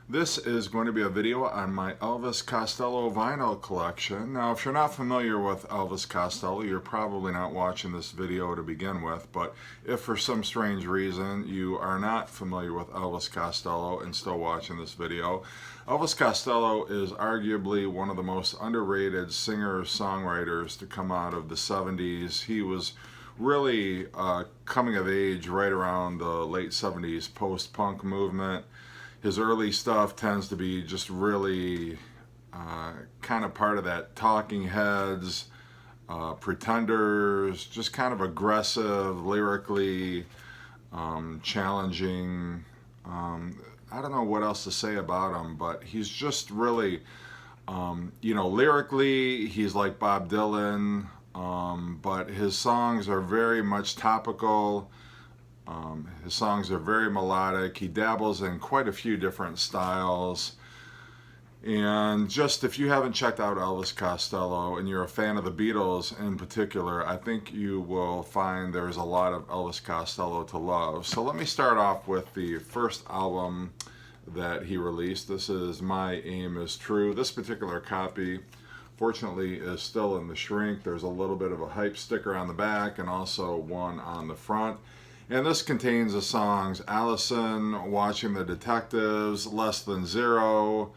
This is going to be a video on my Elvis Costello vinyl collection. Now, if you're not familiar with Elvis Costello, you're probably not watching this video to begin with, but if for some strange reason you are not familiar with Elvis Costello and still watching this video, Elvis Costello is arguably one of the most underrated singers-songwriters to come out of the 70s. He was really coming of age right around the late 70s post-punk movement. His early stuff tends to be just really kind of part of that Talking Heads, Pretenders, just kind of aggressive, lyrically challenging. I don't know what else to say about him, but he's just really, lyrically, he's like Bob Dylan, but his songs are very much topical. His songs are very melodic. He dabbles in quite a few different styles. And just if you haven't checked out Elvis Costello and you're a fan of the Beatles in particular, I think you will find there's a lot of Elvis Costello to love. So let me start off with the first album that he released. This is My Aim Is True. This particular copy, fortunately, is still in the shrink. There's a little bit of a hype sticker on the back and also one on the front. And this contains the songs Allison, Watching the Detectives, Less Than Zero,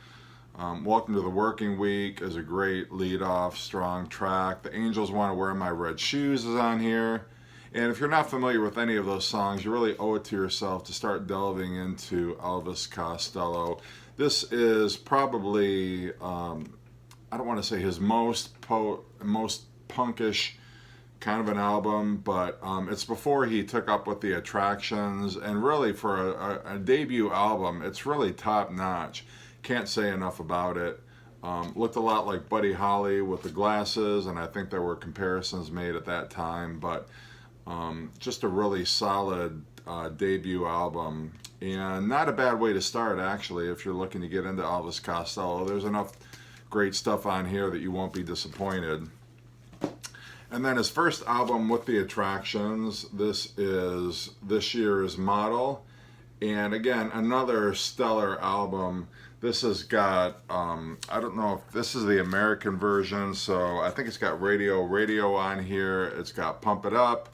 Welcome to the Working Week is a great lead-off, strong track. The Angels Want to Wear My Red Shoes is on here. And if you're not familiar with any of those songs, you really owe it to yourself to start delving into Elvis Costello. This is probably, I don't want to say his most punkish kind of an album, but it's before he took up with the Attractions, and really for a debut album, it's really top notch. Can't say enough about it. Looked a lot like Buddy Holly with the glasses, and I think there were comparisons made at that time, but just a really solid debut album, and not a bad way to start actually if you're looking to get into Elvis Costello. There's enough great stuff on here that you won't be disappointed. And then his first album with the Attractions, this is This Year's Model. And again, another stellar album. This has got, I don't know if this is the American version, so I think it's got Radio on here. It's got Pump It Up.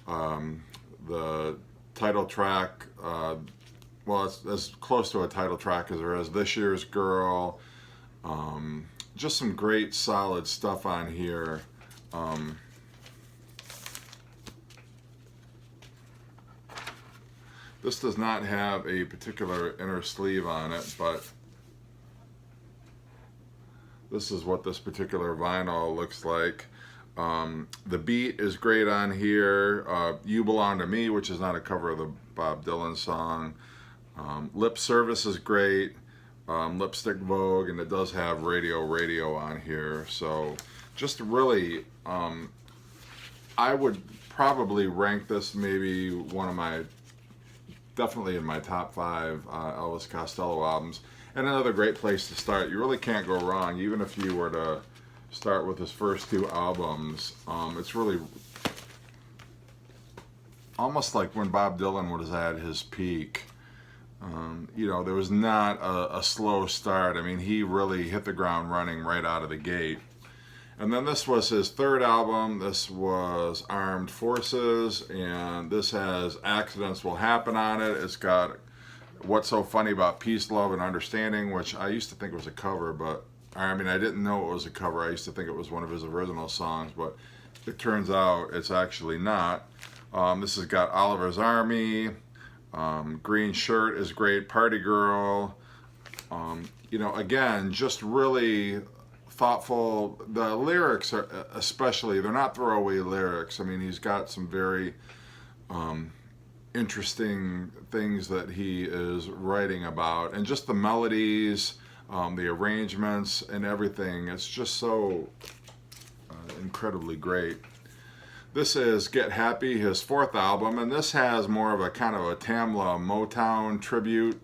The title track, well, it's as close to a title track as there is. This Year's Girl. Just some great solid stuff on here. This does not have a particular inner sleeve on it, but this is what this particular vinyl looks like. The beat is great on here. You Belong to Me, which is not a cover of the Bob Dylan song. Lip Service is great. Lipstick Vogue, and it does have Radio on here. So just really, I would probably rank this maybe one of my, definitely in my top 5 Elvis Costello albums. And another great place to start. You really can't go wrong, even if you were to start with his first 2 albums. It's really almost like when Bob Dylan was at his peak. There was not a slow start. I mean, he really hit the ground running right out of the gate. And then this was his 3rd album. This was Armed Forces, and this has Accidents Will Happen on it. It's got What's So Funny About Peace, Love, and Understanding, which I used to think was a cover, but I mean, I didn't know it was a cover. I used to think it was one of his original songs, but it turns out it's actually not. This has got Oliver's Army. Green Shirt is great. Party Girl. Again, just really thoughtful. The lyrics are especially, they're not throwaway lyrics. I mean, he's got some very interesting things that he is writing about, and just the melodies, the arrangements and everything. It's just so incredibly great. This is Get Happy, his 4th album, and this has more of a kind of a Tamla Motown tribute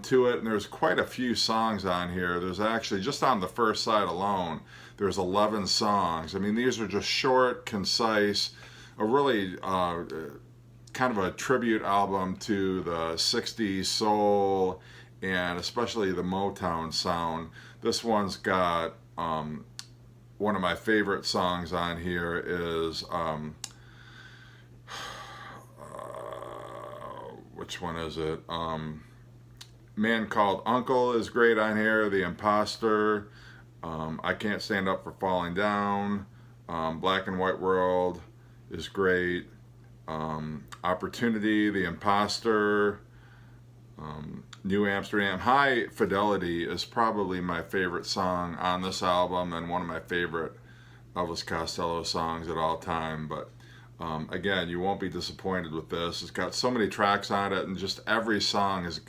to it, and there's quite a few songs on here. There's actually, just on the first side alone, there's 11 songs. I mean, these are just short, concise, a really kind of a tribute album to the 60s soul and especially the Motown sound. This one's got one of my favorite songs on here is which one is it? Man Called Uncle is great on here. The Imposter. I Can't Stand Up for Falling Down. Black and White World is great. Opportunity, The Imposter, New Amsterdam. High Fidelity is probably my favorite song on this album and one of my favorite Elvis Costello songs at all time. But again, you won't be disappointed with this. It's got so many tracks on it, and just every song is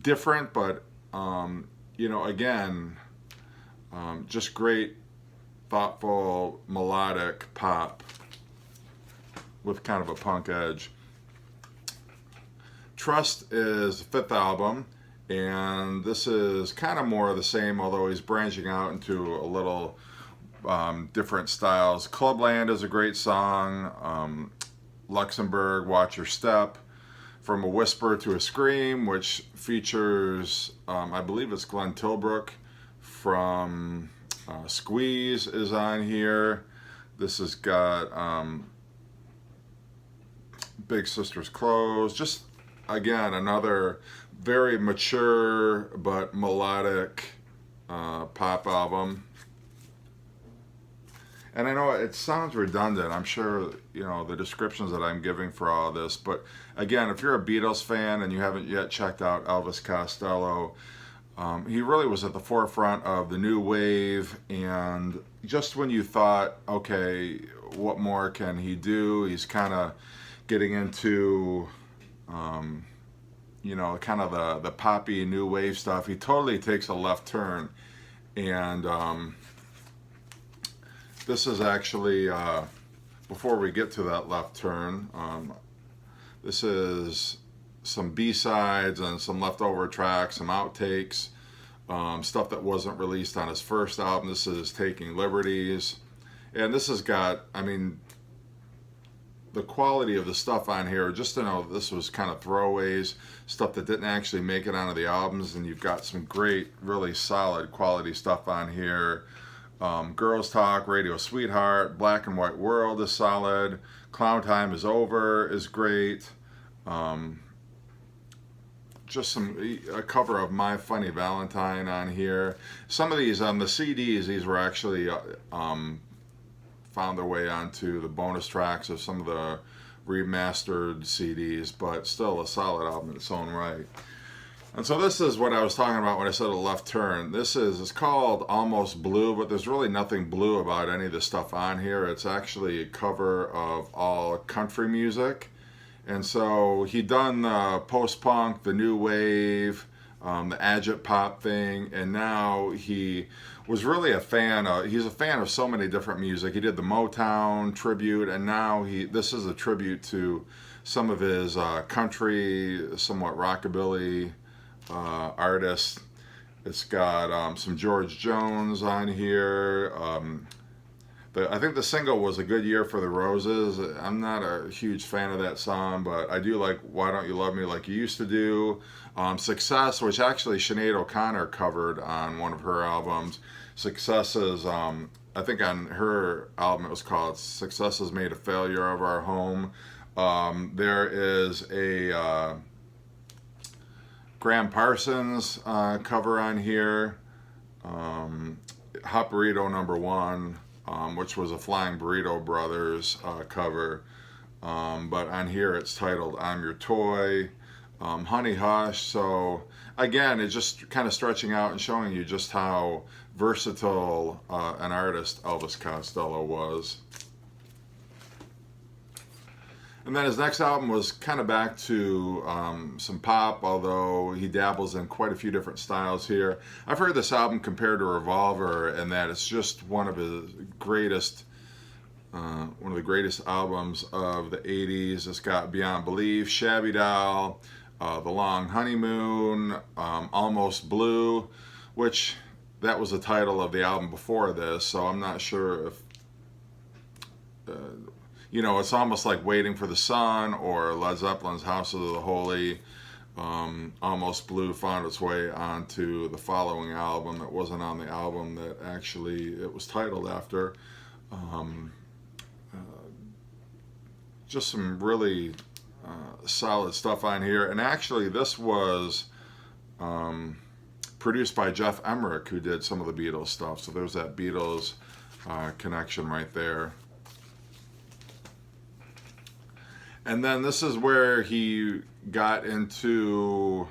different, but again, just great, thoughtful, melodic pop with kind of a punk edge. Trust is the fifth album, and this is kind of more of the same, although he's branching out into a little different styles. Clubland is a great song. Luxembourg, Watch Your Step. From a Whisper to a Scream, which features, I believe it's Glenn Tilbrook from Squeeze is on here. This has got Big Sister's Clothes. Just, again, another very mature but melodic pop album. And I know it sounds redundant. I'm sure, the descriptions that I'm giving for all this. But again, if you're a Beatles fan and you haven't yet checked out Elvis Costello, he really was at the forefront of the new wave. And just when you thought, okay, what more can he do? He's kind of getting into, kind of the poppy new wave stuff. He totally takes a left turn. And this is actually, before we get to that left turn, this is some B-sides and some leftover tracks, some outtakes, stuff that wasn't released on his first album. This is Taking Liberties. And this has got, the quality of the stuff on here, just to know this was kind of throwaways, stuff that didn't actually make it onto the albums, and you've got some great, really solid quality stuff on here. Girls Talk, Radio Sweetheart, Black and White World is solid. Clown Time Is Over is great. Just a cover of My Funny Valentine on here. Some of these on the CDs, these were actually found their way onto the bonus tracks of some of the remastered CDs, but still a solid album in its own right. And so this is what I was talking about when I said a left turn. It's called Almost Blue, but there's really nothing blue about any of the stuff on here. It's actually a cover of all country music. And so he done the post-punk, the new wave, the agit pop thing, and now he was really he's a fan of so many different music. He did the Motown tribute, and now this is a tribute to some of his country, somewhat rockabilly artists. It's got some George Jones on here. I think the single was A Good Year for the Roses. I'm not a huge fan of that song, but I do like Why Don't You Love Me Like You Used to Do. Success, which actually Sinead O'Connor covered on one of her albums. Success is, I think on her album it was called Success Has Made a Failure of Our Home. There is a Graham Parsons cover on here, Hot Burrito #1, which was a Flying Burrito Brothers cover, but on here it's titled I'm Your Toy. Honey Hush. So again, it's just kind of stretching out and showing you just how versatile an artist Elvis Costello was. And then his next album was kind of back to some pop, although he dabbles in quite a few different styles here. I've heard this album compared to Revolver, and that it's just one of his greatest, one of the greatest albums of the 80s. It's got Beyond Belief, Shabby Doll, The Long Honeymoon, Almost Blue, which that was the title of the album before this, so I'm not sure if... it's almost like Waiting for the Sun or Led Zeppelin's House of the Holy. Almost Blue found its way onto the following album. It wasn't on the album that actually it was titled after. Um, just some really solid stuff on here. And actually, this was produced by Jeff Emmerich, who did some of the Beatles stuff. So there's that Beatles connection right there. And then this is where he got into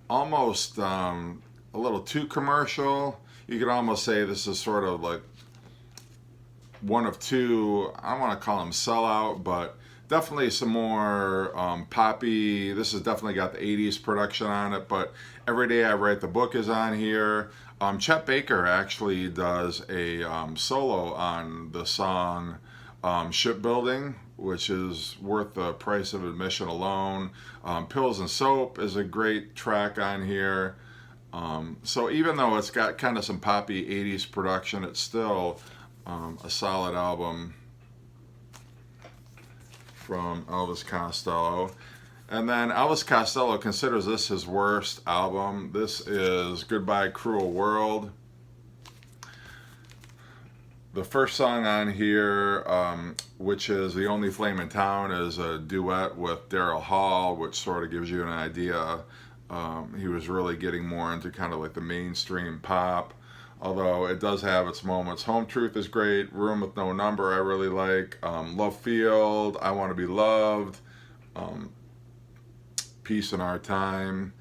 almost a little too commercial. You could almost say this is sort of like one of two, I don't want to call them sellout, but definitely some more poppy. This has definitely got the 80s production on it, but Every Day I Write the Book is on here. Chet Baker actually does a solo on the song Shipbuilding, which is worth the price of admission alone. Pills and Soap is a great track on here. So even though it's got kind of some poppy 80s production, it's still a solid album from Elvis Costello. And then Elvis Costello considers this his worst album. This is Goodbye Cruel World. The first song on here, which is The Only Flame in Town, is a duet with Daryl Hall, which sort of gives you an idea. He was really getting more into kind of like the mainstream pop, although it does have its moments. Home Truth is great. Room with No Number I really like. Love Field, I Want to Be Loved, Peace in Our Time.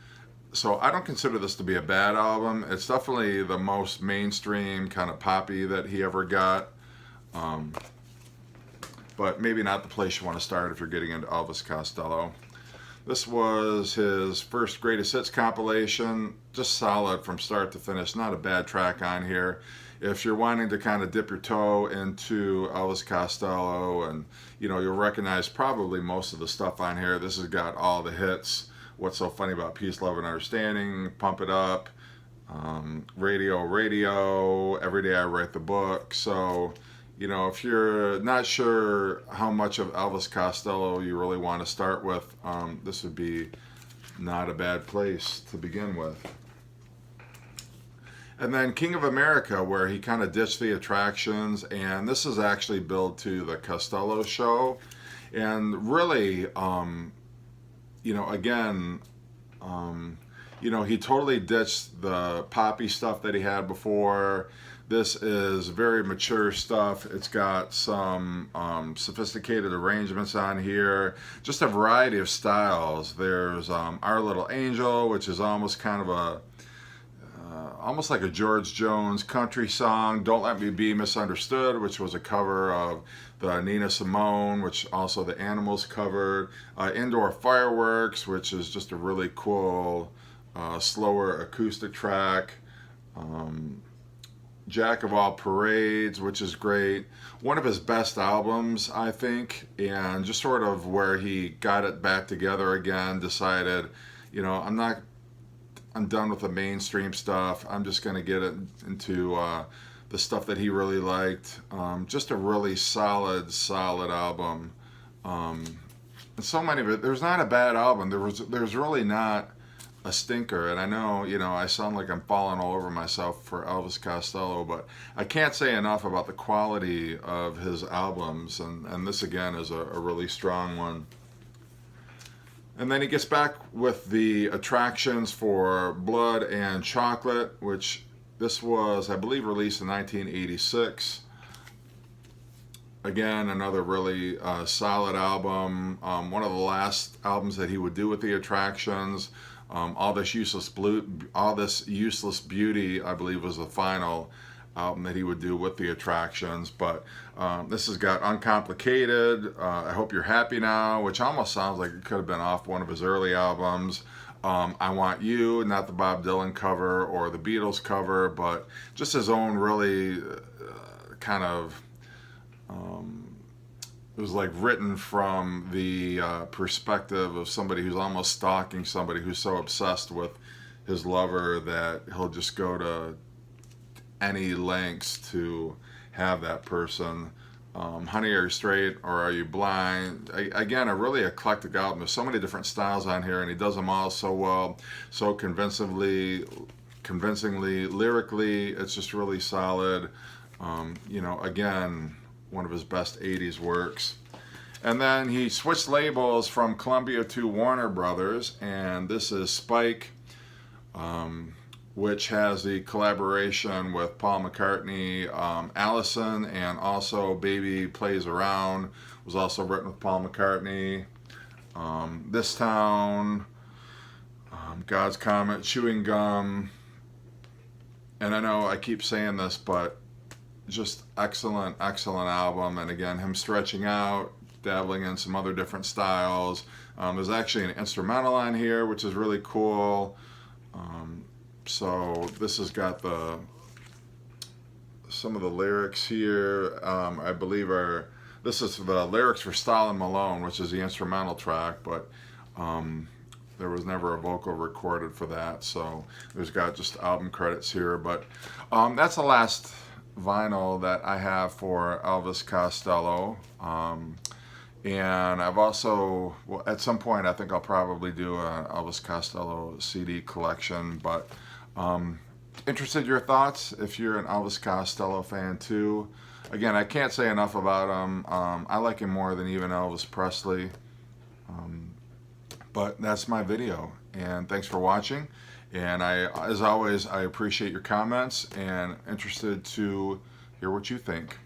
So I don't consider this to be a bad album. It's definitely the most mainstream kind of poppy that he ever got. But maybe not the place you want to start if you're getting into Elvis Costello. This was his first greatest hits compilation. Just solid from start to finish. Not a bad track on here. If you're wanting to kind of dip your toe into Elvis Costello, and you'll recognize probably most of the stuff on here. This has got all the hits. What's So Funny About Peace, Love, and Understanding, Pump It Up, Radio, Every Day I Write the Book. So, if you're not sure how much of Elvis Costello you really want to start with, this would be not a bad place to begin with. And then King of America, where he kind of ditched the attractions, and this is actually billed to the Costello Show. And really, again, he totally ditched the poppy stuff that he had before. This is very mature stuff. It's got some sophisticated arrangements on here. Just a variety of styles. There's Our Little Angel, which is almost kind of almost like a George Jones country song. Don't Let Me Be Misunderstood, which was a cover of the Nina Simone, which also the Animals covered. Indoor Fireworks, which is just a really cool, slower acoustic track. Jack of All Parades, which is great. One of his best albums, I think, and just sort of where he got it back together again, decided, I'm done with the mainstream stuff. I'm just going to get it into the stuff that he really liked. Just a really solid album. And so many of it, there's not a bad album. There's really not a stinker. And I know, I sound like I'm falling all over myself for Elvis Costello, but I can't say enough about the quality of his albums. And this, again, is a really strong one. And then he gets back with the attractions for Blood and Chocolate, which this was, I believe, released in 1986. Again, another really solid album. One of the last albums that he would do with the attractions. All This Useless Beauty, I believe, was the final album that he would do with the attractions. But this has got Uncomplicated, I Hope You're Happy Now, which almost sounds like it could have been off one of his early albums. I Want You, not the Bob Dylan cover or the Beatles cover, but just his own really kind of, it was like written from the perspective of somebody who's almost stalking somebody who's so obsessed with his lover that he'll just go to any lengths to have that person. Honey, Are You Straight or Are You Blind? Again, a really eclectic album. There's so many different styles on here, and he does them all so well, so convincingly, lyrically. It's just really solid. You know, again, one of his best 80s works. And then he switched labels from Columbia to Warner Brothers, and this is Spike, which has the collaboration with Paul McCartney, Allison, and also Baby Plays Around was also written with Paul McCartney. This Town, God's Comet, Chewing Gum, and I know I keep saying this, but just excellent, excellent album. And again, him stretching out, dabbling in some other different styles. There's actually an instrumental on here, which is really cool. So this has got some of the lyrics here. I believe this is the lyrics for Stalin Malone, which is the instrumental track, but there was never a vocal recorded for that. So there's got just album credits here. But that's the last vinyl that I have for Elvis Costello. And I've also, well, at some point, I think I'll probably do an Elvis Costello CD collection, but interested in your thoughts if you're an Elvis Costello fan too. Again, I can't say enough about him. I like him more than even Elvis Presley. But that's my video, and thanks for watching. And as always, I appreciate your comments and interested to hear what you think.